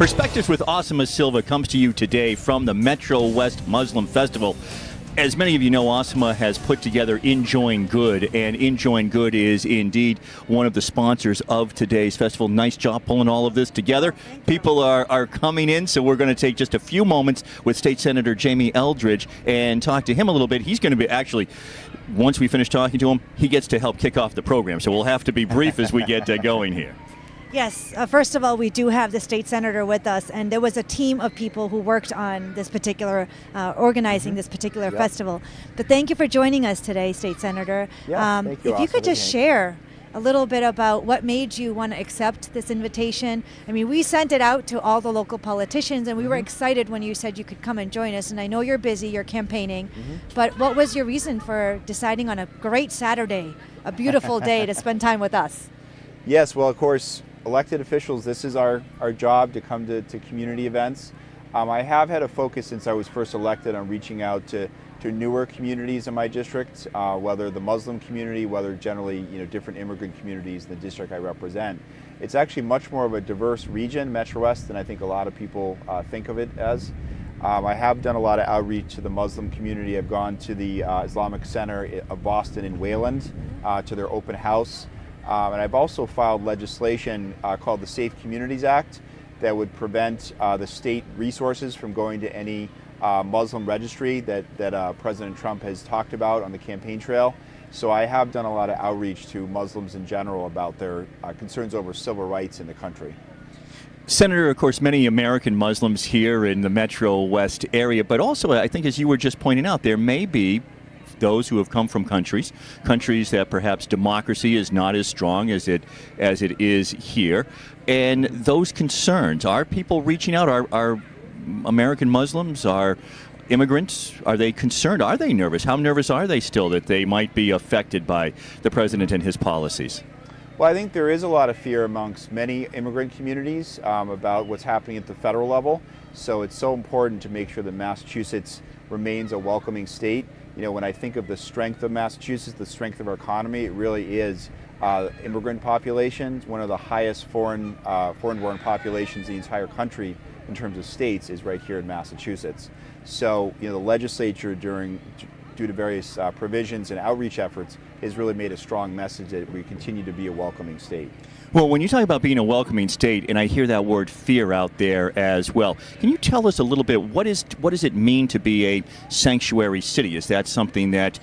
Perspectives with Asima Silva comes to you today from the MetroWest Muslim Festival. As many of you know, Asima has put together Enjoying Good, and Enjoying Good is indeed one of the sponsors of today's festival. Nice job pulling all of this together. People are coming in, so we're going to take just a few moments with State Senator Jamie Eldridge and talk to him a little bit. He's going to be actually, once we finish talking to him, he gets to help kick off the program, so we'll have to be brief as we get going here. Yes, first of all, we do have the state senator with us, and there was a team of people who worked on this particular, organizing this particular festival. But thank you for joining us today, State Senator. Thank you, if you could just share a little bit about what made you want to accept this invitation. I mean, we sent it out to all the local politicians, and we were excited when you said you could come and join us. And I know you're busy, you're campaigning, but what was your reason for deciding on a great Saturday, a beautiful day to spend time with us? Yes, well, of course, elected officials, this is our job, to come to community events. I have had a focus since I was first elected on reaching out to newer communities in my district, whether the Muslim community, whether generally different immigrant communities in the district I represent. It's actually much more of a diverse region, MetroWest, than I think a lot of people think of it as. I have done a lot of outreach to the Muslim community. I've gone to the Islamic Center of Boston in Wayland to their open house. And I've also filed legislation called the Safe Communities Act that would prevent the state resources from going to any Muslim registry that President Trump has talked about on the campaign trail. So I have done a lot of outreach to Muslims in general about their concerns over civil rights in the country. Senator, of course, many American Muslims here in the Metro West area, but also I think, as you were just pointing out, there may be those who have come from countries that perhaps democracy is not as strong as it is here, and those concerns, are people reaching out? Are American Muslims, are immigrants, are they concerned? Are they nervous? How nervous are they still that they might be affected by the president and his policies? Well, I think there is a lot of fear amongst many immigrant communities about what's happening at the federal level. So it's so important to make sure that Massachusetts remains a welcoming state. When I think of the strength of Massachusetts, the strength of our economy, it really is immigrant populations. One of the highest foreign-born populations in the entire country in terms of states is right here in Massachusetts. So, the legislature, due to various provisions and outreach efforts, has really made a strong message that we continue to be a welcoming state. Well, when you talk about being a welcoming state, and I hear that word fear out there as well, can you tell us a little bit, what does it mean to be a sanctuary city? Is that something that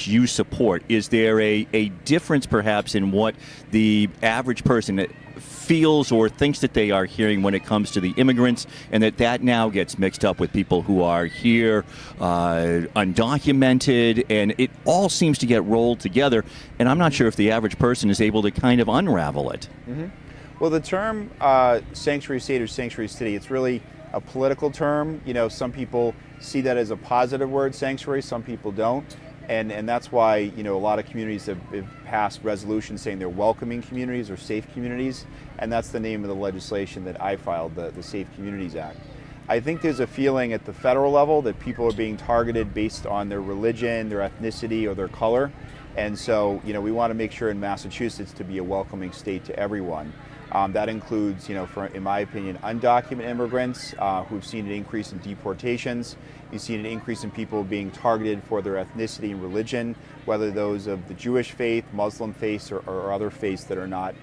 you support? Is there a difference perhaps in what the average person feels or thinks that they are hearing when it comes to the immigrants, and that now gets mixed up with people who are here undocumented, and it all seems to get rolled together, and I'm not sure if the average person is able to kind of unravel it. Well, the term sanctuary state or sanctuary city, it's really a political term. Some people see that as a positive word, sanctuary, some people don't. And that's why, a lot of communities have passed resolutions saying they're welcoming communities or safe communities, and that's the name of the legislation that I filed, the Safe Communities Act. I think there's a feeling at the federal level that people are being targeted based on their religion, their ethnicity, or their color, and so, we want to make sure in Massachusetts to be a welcoming state to everyone. That includes, in my opinion, undocumented immigrants who've seen an increase in deportations. You've seen an increase in people being targeted for their ethnicity and religion, whether those of the Jewish faith, Muslim faith, or other faiths that are not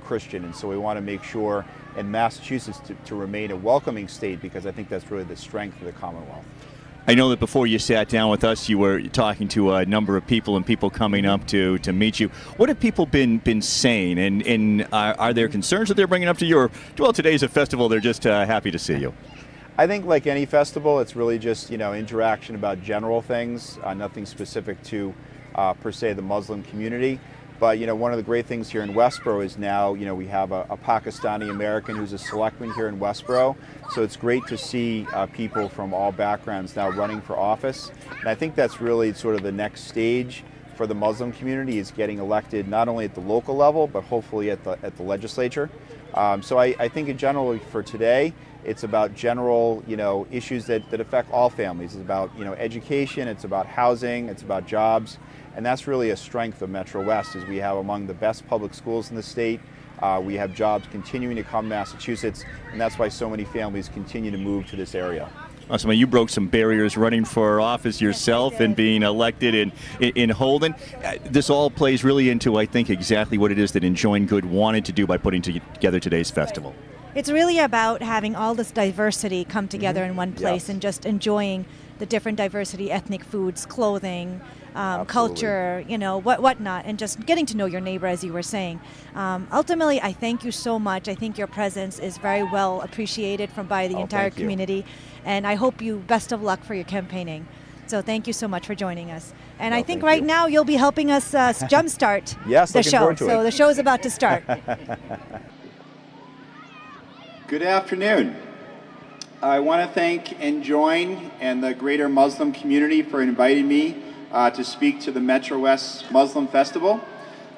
Christian. And so we want to make sure in Massachusetts to remain a welcoming state, because I think that's really the strength of the Commonwealth. I know that before you sat down with us, you were talking to a number of people and people coming up to meet you. What have people been saying, and are there concerns that they're bringing up to you? Or, well, today's a festival, they're just happy to see you? I think like any festival, it's really just, interaction about general things, nothing specific to, per se, the Muslim community. But, one of the great things here in Westboro is now, we have a Pakistani American who's a selectman here in Westboro. So it's great to see people from all backgrounds now running for office. And I think that's really sort of the next stage for the Muslim community, is getting elected not only at the local level, but hopefully at the legislature. So I think in general for today, it's about general, issues that affect all families. It's about, education, it's about housing, it's about jobs, and that's really a strength of MetroWest is we have among the best public schools in the state. We have jobs continuing to come to Massachusetts, and that's why so many families continue to move to this area. Asima, you broke some barriers running for office yourself and being elected in Holden. This all plays really into, I think, exactly what it is that Enjoying Good wanted to do by putting together today's festival. It's really about having all this diversity come together in one place Yes. and just enjoying the different diversity, ethnic foods, clothing, culture, whatnot, and just getting to know your neighbor, as you were saying. Ultimately, I thank you so much. I think your presence is very well appreciated by the entire thank you. community, and I hope you best of luck for your campaigning. So thank you so much for joining us. And I think thank right you. now you'll be helping us jumpstart Yes, the looking show. forward to So it. the show is about to start. Good afternoon. I want to thank Enjoin and the greater Muslim community for inviting me to speak to the MetroWest Muslim Festival.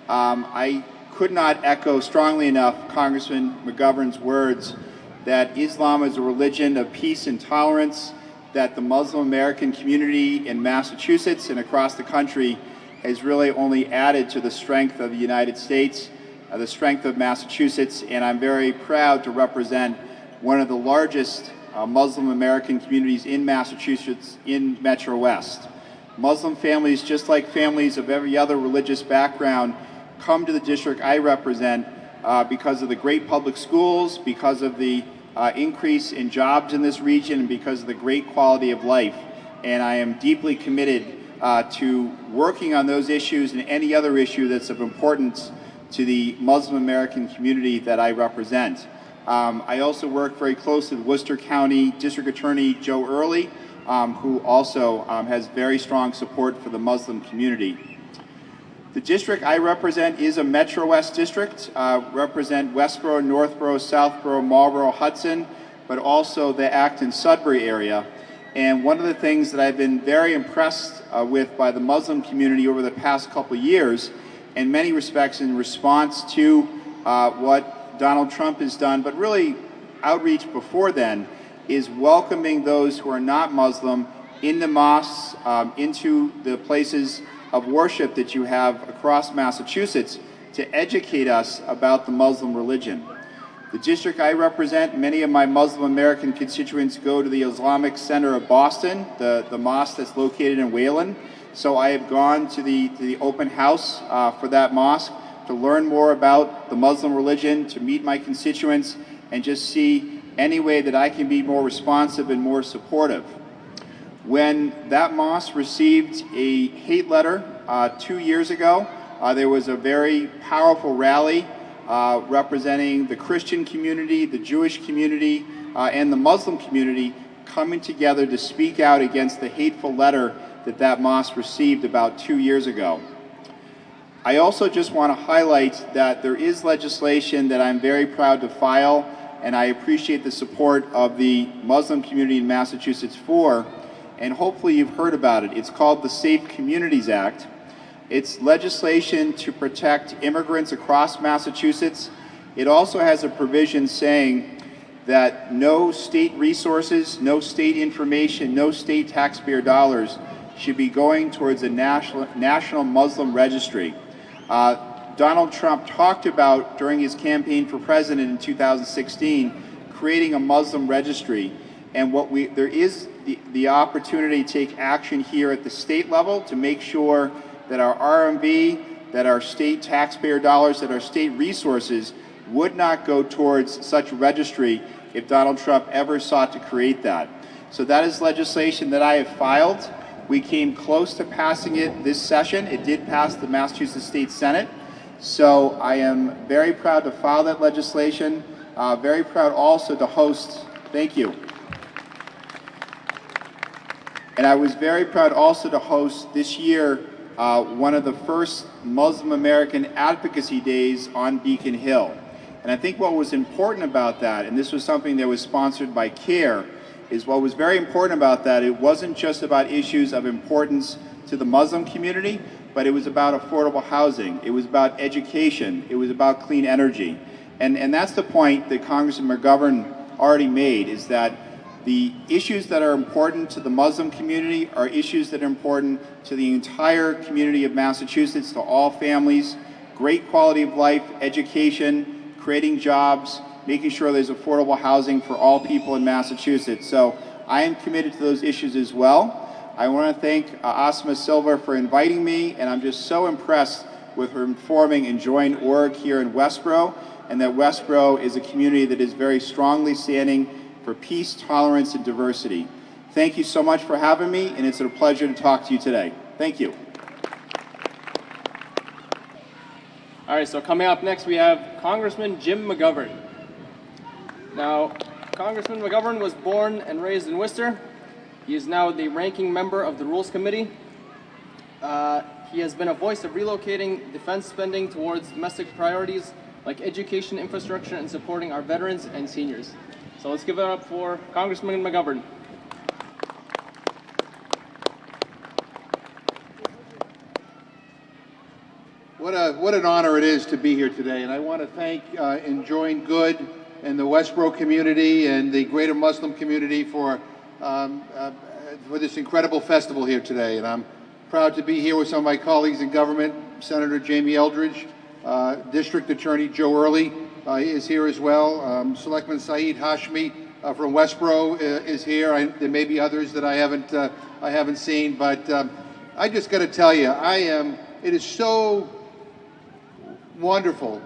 I could not echo strongly enough Congressman McGovern's words that Islam is a religion of peace and tolerance, that the Muslim American community in Massachusetts and across the country has really only added to the strength of the United States, the strength of Massachusetts, and I'm very proud to represent one of the largest Muslim American communities in Massachusetts in MetroWest. Muslim families, just like families of every other religious background, come to the district I represent because of the great public schools, because of the increase in jobs in this region, and because of the great quality of life. And I am deeply committed to working on those issues and any other issue that's of importance to the Muslim American community that I represent. I also work very closely with Worcester County District Attorney Joe Early, who also has very strong support for the Muslim community. The district I represent is a MetroWest district, represent Westboro, Northboro, Southboro, Marlboro, Hudson, but also the Acton-Sudbury area. And one of the things that I've been very impressed with by the Muslim community over the past couple of years, in many respects in response to what Donald Trump has done, but really outreach before then, is welcoming those who are not Muslim in the mosques, into the places of worship that you have across Massachusetts to educate us about the Muslim religion. The district I represent, many of my Muslim American constituents go to the Islamic Center of Boston, the mosque that's located in Wayland. So I have gone to the open house for that mosque to learn more about the Muslim religion, to meet my constituents, and just see any way that I can be more responsive and more supportive. When that mosque received a hate letter 2 years ago, there was a very powerful rally representing the Christian community, the Jewish community, and the Muslim community coming together to speak out against the hateful letter that mosque received about 2 years ago. I also just want to highlight that there is legislation that I'm very proud to file, and I appreciate the support of the Muslim community in Massachusetts for, and hopefully you've heard about it. It's called the Safe Communities Act. It's legislation to protect immigrants across Massachusetts. It also has a provision saying that no state resources, no state information, no state taxpayer dollars should be going towards a national Muslim registry. Donald Trump talked about, during his campaign for president in 2016, creating a Muslim registry. And there is the opportunity to take action here at the state level to make sure that our RMV, that our state taxpayer dollars, that our state resources would not go towards such a registry if Donald Trump ever sought to create that. So that is legislation that I have filed. We came close to passing it this session. It did pass the Massachusetts State Senate. So I am very proud to file that legislation. Very proud also to host, thank you. And I was very proud also to host this year one of the first Muslim American Advocacy Days on Beacon Hill. And I think what was important about that, and this was something that was sponsored by CARE, is what was very important about that, it wasn't just about issues of importance to the Muslim community, but it was about affordable housing, it was about education, it was about clean energy. And that's the point that Congressman McGovern already made, is that the issues that are important to the Muslim community are issues that are important to the entire community of Massachusetts, to all families, great quality of life, education, creating jobs, making sure there's affordable housing for all people in Massachusetts. So I am committed to those issues as well. I want to thank Asima Silva for inviting me, and I'm just so impressed with her informing and join org here in Westboro, and that Westboro is a community that is very strongly standing for peace, tolerance, and diversity. Thank you so much for having me, and it's a pleasure to talk to you today. Thank you. All right, so coming up next, we have Congressman Jim McGovern. Now, Congressman McGovern was born and raised in Worcester. He is now the ranking member of the Rules Committee. He has been a voice of relocating defense spending towards domestic priorities like education, infrastructure, and supporting our veterans and seniors. So let's give it up for Congressman McGovern. What an honor it is to be here today, and I want to thank Enjoying Good and the Westboro community and the greater Muslim community for this incredible festival here today. And I'm proud to be here with some of my colleagues in government. Senator Jamie Eldridge, District Attorney Joe Early is here as well. Selectman Saeed Hashmi from Westboro is here. There may be others that I haven't seen, but I just got to tell you, it is so wonderful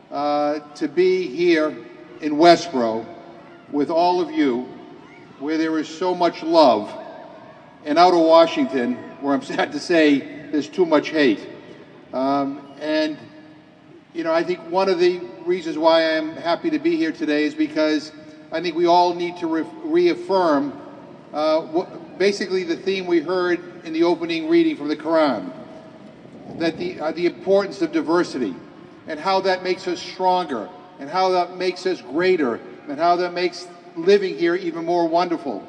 to be here in Westboro with all of you, where there is so much love, and out of Washington, where I'm sad to say there's too much hate. And you know, I think one of the reasons why I'm happy to be here today is because I think we all need to reaffirm basically the theme we heard in the opening reading from the Quran, that the importance of diversity and how that makes us stronger and how that makes us greater and how that makes living here even more wonderful.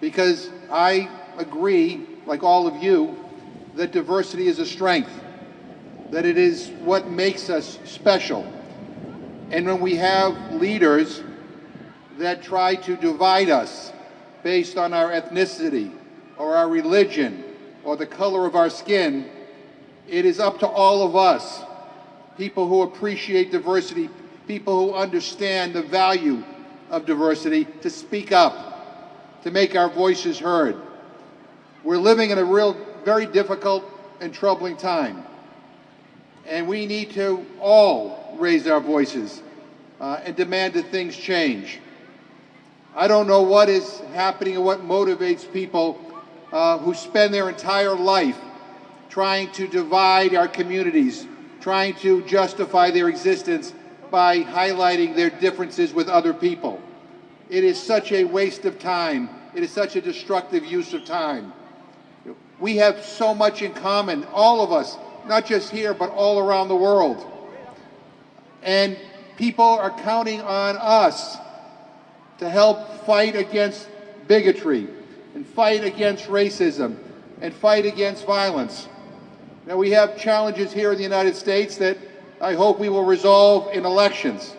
Because I agree, like all of you, that diversity is a strength, that it is what makes us special. And when we have leaders that try to divide us based on our ethnicity or our religion or the color of our skin, it is up to all of us, people who appreciate diversity, people who understand the value of diversity, to speak up, to make our voices heard. We're living in a very difficult and troubling time, and we need to all raise our voices and demand that things change. I don't know what is happening and what motivates people who spend their entire life trying to divide our communities, trying to justify their existence by highlighting their differences with other people. It is such a waste of time. It is such a destructive use of time. We have so much in common, all of us, not just here, but all around the world. And people are counting on us to help fight against bigotry and fight against racism and fight against violence. Now, we have challenges here in the United States that I hope we will resolve in elections.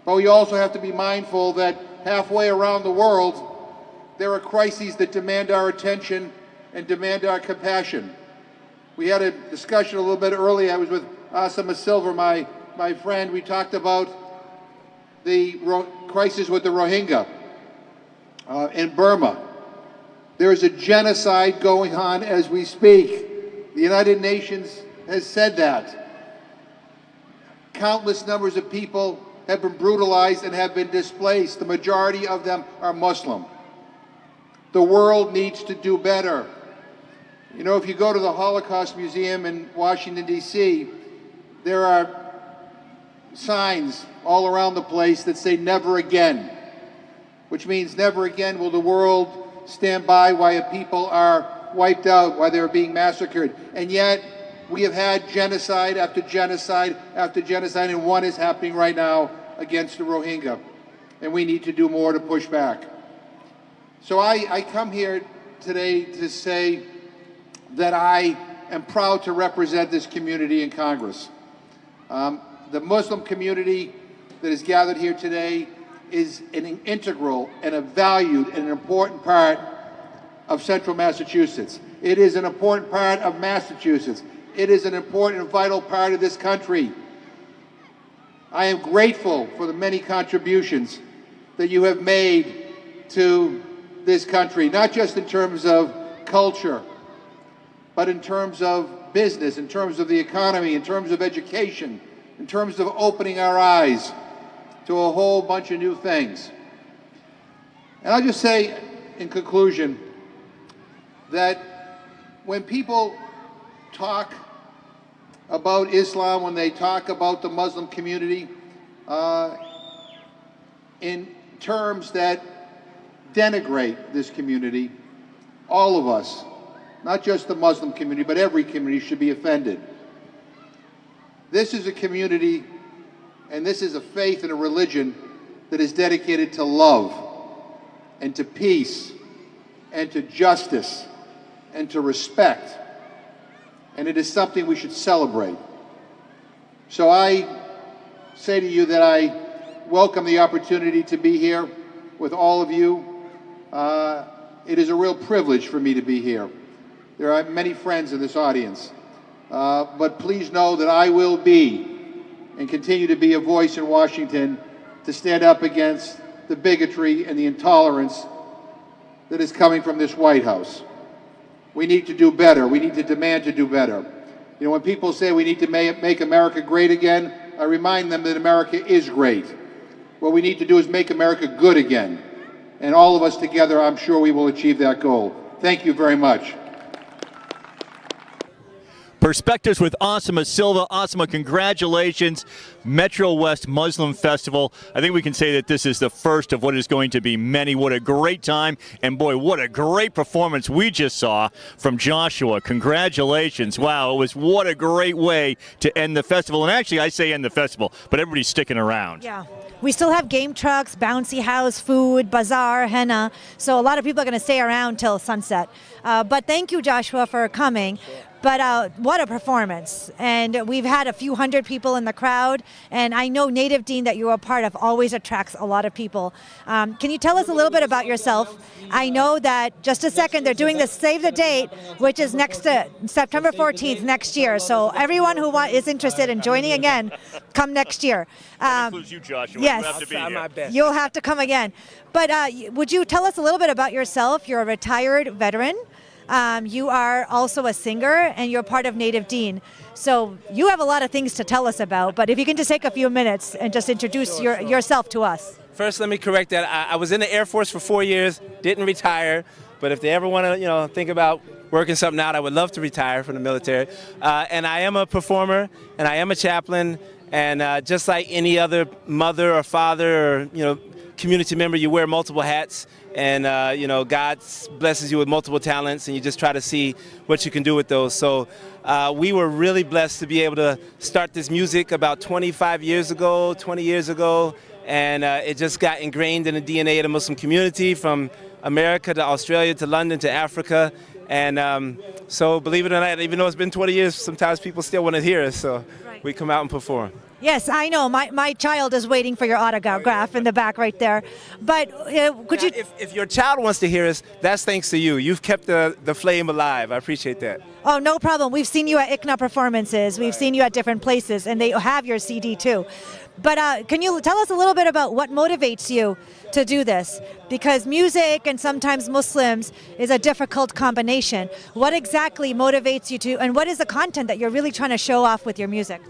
But we also have to be mindful that halfway around the world, there are crises that demand our attention and demand our compassion. We had a discussion a little bit earlier. I was with Asima Silva, my friend. We talked about the crisis with the Rohingya in Burma. There is a genocide going on as we speak. The United Nations has said that. Countless numbers of people have been brutalized and have been displaced. The majority of them are Muslim. The world needs to do better. You know, if you go to the Holocaust Museum in Washington, D.C., there are signs all around the place that say "never again," which means never again will the world stand by while people are wiped out, while they're being massacred. And yet, we have had genocide after genocide after genocide, and one is happening right now against the Rohingya. And we need to do more to push back. So I come here today to say that I am proud to represent this community in Congress. The Muslim community, that is gathered here today is an integral and a valued and an important part of Central Massachusetts. It is an important part of Massachusetts. It is an important and vital part of this country. I am grateful for the many contributions that you have made to this country, not just in terms of culture, but in terms of business, in terms of the economy, in terms of education, in terms of opening our eyes to a whole bunch of new things. And I'll just say in conclusion that when people talk about Islam, when they talk about the Muslim community in terms that denigrate this community, all of us, not just the Muslim community, but every community should be offended. This is a community and this is a faith and a religion that is dedicated to love and to peace and to justice and to respect. And it is something we should celebrate. So I say to you that I welcome the opportunity to be here with all of you. It is a real privilege for me to be here. There are many friends in this audience, but please know that I will be and continue to be a voice in Washington to stand up against the bigotry and the intolerance that is coming from this White House. We need to do better. We need to demand to do better. You know, when people say we need to make America great again, I remind them that America is great. What we need to do is make America good again. And all of us together, I'm sure we will achieve that goal. Thank you very much. Perspectives with Asima Silva. Asima, congratulations. MetroWest Muslim Festival. I think we can say that this is the first of what is going to be many. What a great time. And boy, what a great performance we just saw from Joshua. Congratulations. Wow, what a great way to end the festival. And actually, I say end the festival, but everybody's sticking around. Yeah. We still have game trucks, bouncy house, food, bazaar, henna. So a lot of people are going to stay around till sunset. But thank you, Joshua, for coming. But what a performance. And we've had a few hundred people in the crowd. And I know Native Deen that you're a part of always attracts a lot of people. Can you tell us a little bit about yourself? I know that, just a second, they're doing the Save the Date, which is next to September 14th next year. So everyone who is interested in joining again, come next year. That includes you, Joshua. Yes. You have to be here. My best. You'll have to come again. But would you tell us a little bit about yourself? You're a retired veteran. You are also a singer, and you're part of Native Deen. So you have a lot of things to tell us about, but if you can just take a few minutes and just introduce yourself to us. First, let me correct that. I was in the Air Force for 4 years, didn't retire, but if they ever want to, think about working something out, I would love to retire from the military. And I am a performer, and I am a chaplain, and just like any other mother or father or, community member, you wear multiple hats, and God blesses you with multiple talents, and you just try to see what you can do with those. So we were really blessed to be able to start this music about 20 years ago, and it just got ingrained in the DNA of the Muslim community, from America to Australia to London to Africa. And so believe it or not, even though it's been 20 years, sometimes people still want to hear us, so we come out and perform. Yes, I know. My child is waiting for your autograph in the back right there. But could you... If your child wants to hear us, that's thanks to you. You've kept the flame alive. I appreciate that. Oh, no problem. We've seen you at ICNA performances. We've seen you at different places, and they have your CD too. But can you tell us a little bit about what motivates you to do this? Because music and sometimes Muslims is a difficult combination. What exactly motivates you to, and what is the content that you're really trying to show off with your music?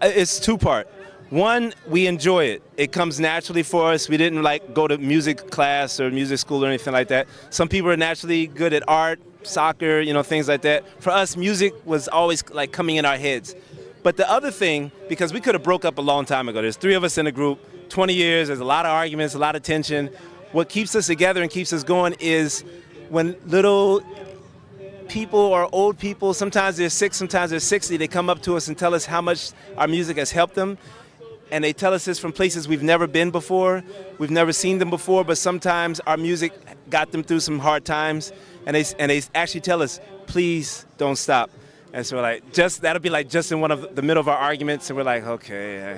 It's two-part. One, we enjoy it. It comes naturally for us. We didn't go to music class or music school or anything like that. Some people are naturally good at art, soccer, things like that. For us, music was always coming in our heads. But the other thing, because we could have broke up a long time ago. There's 3 of us in a group, 20 years, there's a lot of arguments, a lot of tension. What keeps us together and keeps us going is when little people or old people, sometimes they're 6, sometimes they're 60, they come up to us and tell us how much our music has helped them. And they tell us this from places we've never been before, we've never seen them before, but sometimes our music got them through some hard times. And they actually tell us, please don't stop. And so we're like, that'll be like just in one of the middle of our arguments, and we're like, okay,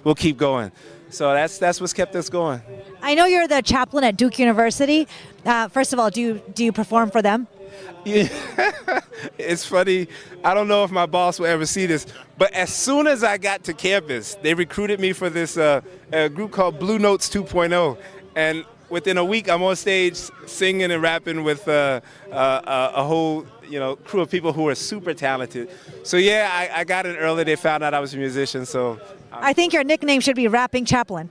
we'll keep going. So that's what's kept us going. I know you're the chaplain at Duke University. First of all, do you perform for them? Yeah. It's funny. I don't know if my boss will ever see this, but as soon as I got to campus, they recruited me for this a group called Blue Notes 2.0, and within a week, I'm on stage singing and rapping with a whole crew of people who are super talented. So yeah, I got in early. They found out I was a musician, so. I think your nickname should be Rapping Chaplain.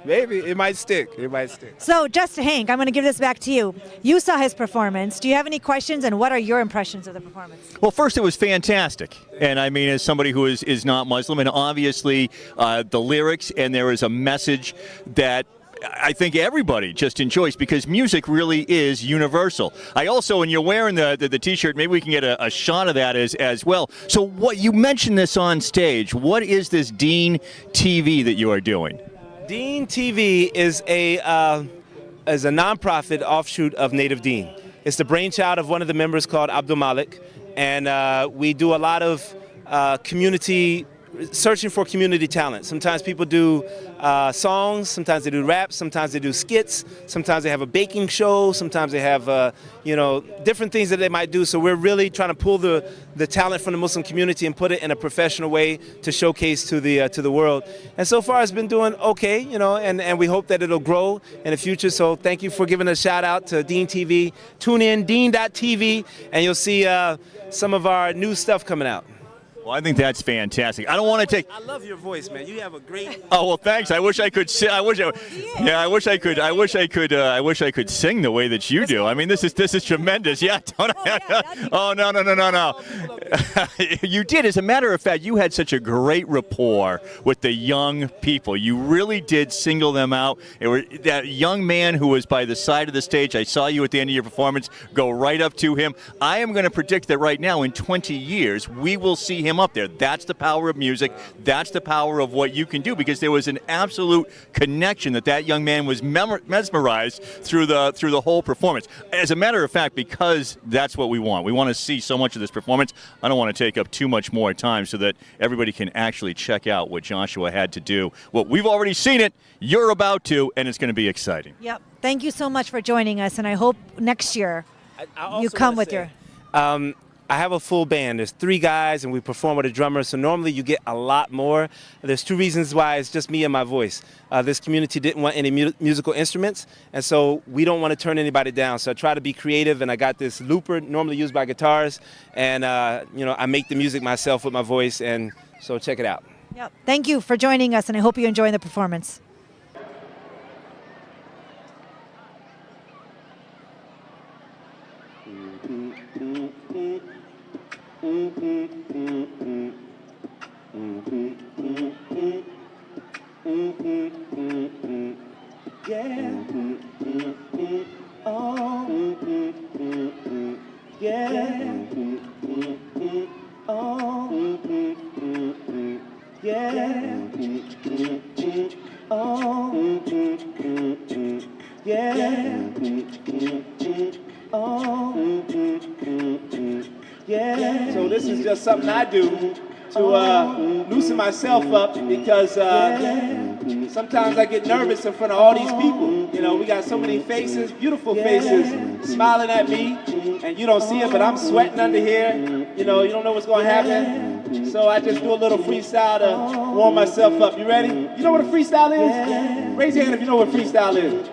Maybe. It might stick. So, just Hank, I'm going to give this back to you. You saw his performance. Do you have any questions, and what are your impressions of the performance? Well, first, it was fantastic. And I mean, as somebody who is not Muslim, and obviously the lyrics, and there is a message that I think everybody just enjoys, because music really is universal. I also, and you're wearing the T-shirt, maybe we can get a shot of that as well. So what you mentioned this on stage, what is this Deen TV that you are doing? Deen TV is a nonprofit offshoot of Native Deen. It's the brainchild of one of the members called Abdul Malik, and we do a lot of searching for community talent. Sometimes people do songs, sometimes they do rap, sometimes they do skits, sometimes they have a baking show, sometimes they have different things that they might do. So we're really trying to pull the talent from the Muslim community and put it in a professional way to showcase to the world. And so far it's been doing okay, and we hope that it'll grow in the future. So thank you for giving a shout out to Deen TV. Tune in, Deen.tv, and you'll see some of our new stuff coming out. Well, I think that's fantastic. I don't want to take. I love your voice, man. You have a great. Oh well, thanks. I wish I could. I wish I could sing the way that you do. I mean, this is tremendous. Yeah. Oh no. You did. As a matter of fact, you had such a great rapport with the young people. You really did single them out. That young man who was by the side of the stage. I saw you at the end of your performance. Go right up to him. I am going to predict that right now, in 20 years, we will see him up there. That's the power of music. That's the power of what you can do, because there was an absolute connection that young man was mesmerized through the whole performance. As a matter of fact, because that's what we want. We want to see so much of this performance. I don't want to take up too much more time so that everybody can actually check out what Joshua had to do. Well, we've already seen it. You're about to, and it's going to be exciting. Yep. Thank you so much for joining us, and I hope next year you come with your... I have a full band. There's 3 guys, and we perform with a drummer, so normally you get a lot more. There's 2 reasons why it's just me and my voice. This community didn't want any musical instruments, and so we don't want to turn anybody down. So I try to be creative, and I got this looper normally used by guitars, and I make the music myself with my voice, and so check it out. Yep. Thank you for joining us, and I hope you enjoy the performance. So this is just something I do to loosen myself up, because sometimes I get nervous in front of all these people. We got so many faces, beautiful faces, smiling at me, and you don't see it, but I'm sweating under here. You don't know what's going to happen. So I just do a little freestyle to warm myself up. You ready? You know what a freestyle is? Raise your hand if you know what freestyle is.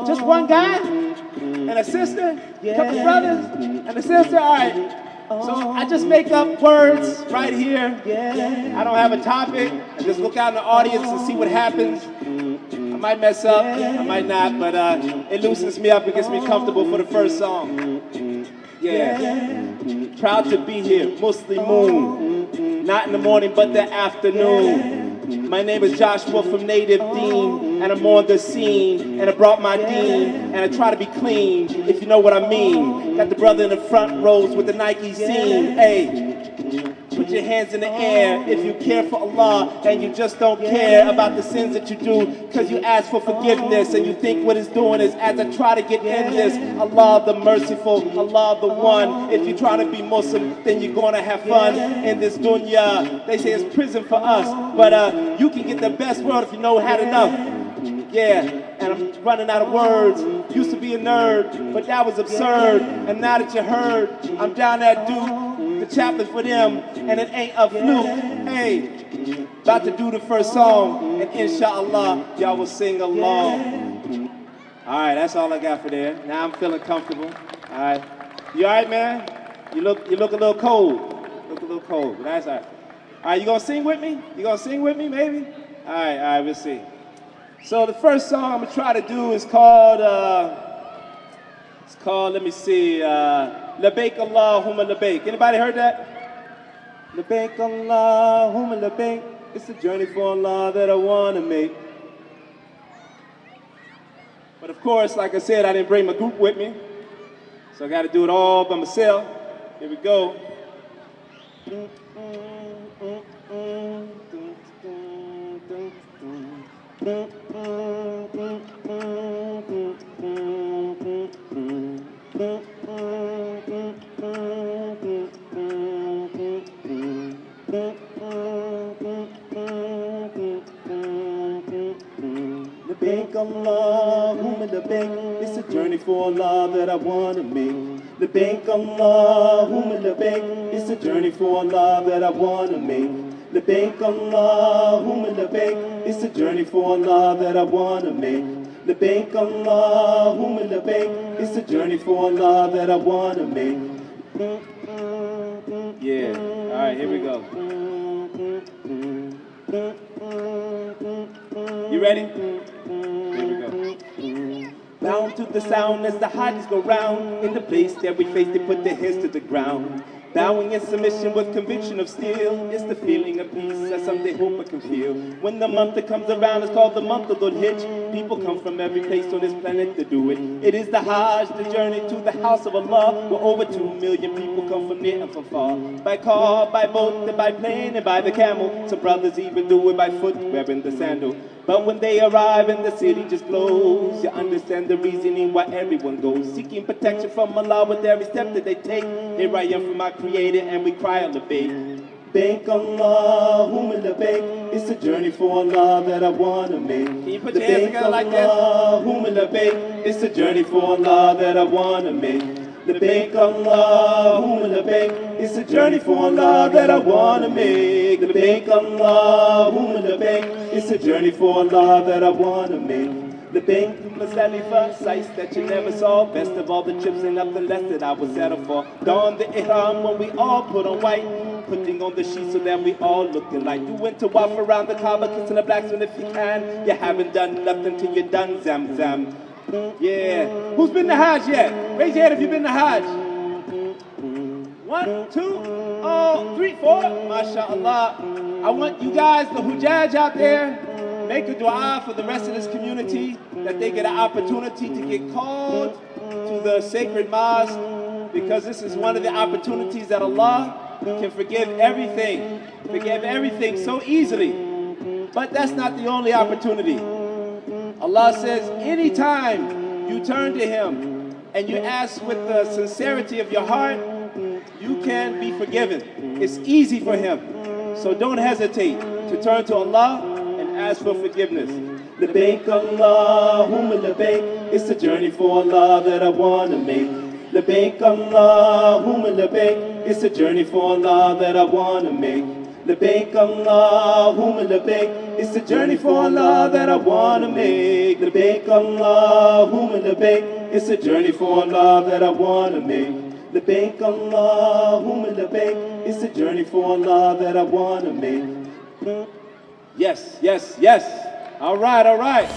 Just one guy and a sister, a couple brothers and a sister. All right. So I just make up words right here. I don't have a topic. I just look out in the audience and see what happens. I might mess up, I might not, but it loosens me up. It gets me comfortable for the first song. Yeah. Proud to be here, Muslim moon. Not in the morning, but the afternoon. My name is Joshua from Native Deen, and I'm on the scene, and I brought my Deen, and I try to be clean, if you know what I mean. Got the brother in the front rows with the Nike scene, hey. put your hands in the air if you care for Allah and you just don't care about the sins that you do because you ask for forgiveness and you think what it's doing is as I try to get in this, Allah the merciful, Allah the one. If you're trying to be Muslim, then you're going to have fun in this dunya. They say it's prison for us, but you can get the best world if you know had enough. Yeah, and I'm running out of words. Used to be a nerd, but that was absurd. And now that you heard, I'm down that Duke, the chaplain for them, and it ain't a fluke. Hey, about to do the first song, and inshallah, y'all will sing along. All right, that's all I got for there. Now I'm feeling comfortable. All right, you all right, man? You look a little cold. Look a little cold, but that's all right. All right, you gonna sing with me? You gonna sing with me, maybe? All right, we'll see. So the first song I'm gonna try to do is called, let me see, Labaik Allahumma Labaik. Anybody heard that? Labaik Allahumma Labaik. It's a journey for Allah that I wanna make. But of course, like I said, I didn't bring my group with me. So I gotta do it all by myself. Here we go. Labaik Allahumma Labaik, it's a journey for Allah that I wanna make. Labaik Allahumma Labaik, it's a journey for Allah that I wanna make. Labaik Allahumma Labaik, it's a journey for Allah that I wanna make. Labaik Allahumma Labaik, it's a journey for Allah that I wanna make. Yeah, all right, here we go. You ready? Here we go. Bound to the sound as the Hadis go round. In the place that we face, they put their heads to the ground. Bowing in submission with conviction of steel. It's the feeling of peace that someday hope I can feel. When the month that comes around, it's called the month of Eldridge. People come from every place on this planet to do it. It is the Hajj, the journey to the house of Allah, where over 2 million people come from near and from far. By car, by boat, and by plane, and by the camel. Some brothers even do it by foot, wearing the sandal. But when they arrive and the city just glows, you understand the reasoning why everyone goes. Seeking protection from Allah with every step that they take. Here I am from our Creator and we cry on the Labaik. Labaik Allahumma Labaik, it's a journey for Allah that I wanna make. Can you put your hands together like that? Allahumma Labaik, it's a journey for Allah that I wanna make. Labaik Allahumma Labaik, it's a journey for Allah that I wanna make. Labaik Allahumma Labaik, it's a journey for Allah that I wanna make. Labaik Musalifa, sights that you never saw. Best of all the trips and nothing less that I would settle for. Don the ihram when we all put on white. Putting on the sheet so that we all looking like. You went to walk around the Kaaba, kissing the blacks when if you can. You haven't done nothing till you're done, zam zam. Yeah. Who's been to Hajj yet? Raise your hand if you've been to Hajj. 1, 2, 3, 4. MashaAllah. I want you guys, the Hujjaj out there, make a dua for the rest of this community that they get an opportunity to get called to the sacred mosque, because this is one of the opportunities that Allah can forgive everything so easily. But that's not the only opportunity. Allah says anytime you turn to Him and you ask with the sincerity of your heart, you can be forgiven. It's easy for Him. So don't hesitate to turn to Allah and ask for forgiveness. Labaik Allahumma Labaik, it's a journey for Allah that I wanna make. Labaik Allahumma Labaik, it's a journey for Allah that I wanna make. Labaik Allahumma Labaik, it's a journey for Allah that I wanna make. Labaik Allahumma Labaik, it's a journey for Allah that I wanna make. Labaik Allahumma Labaik, it's a journey for Allah that I wanna make. Yes, yes, yes. All right, all right.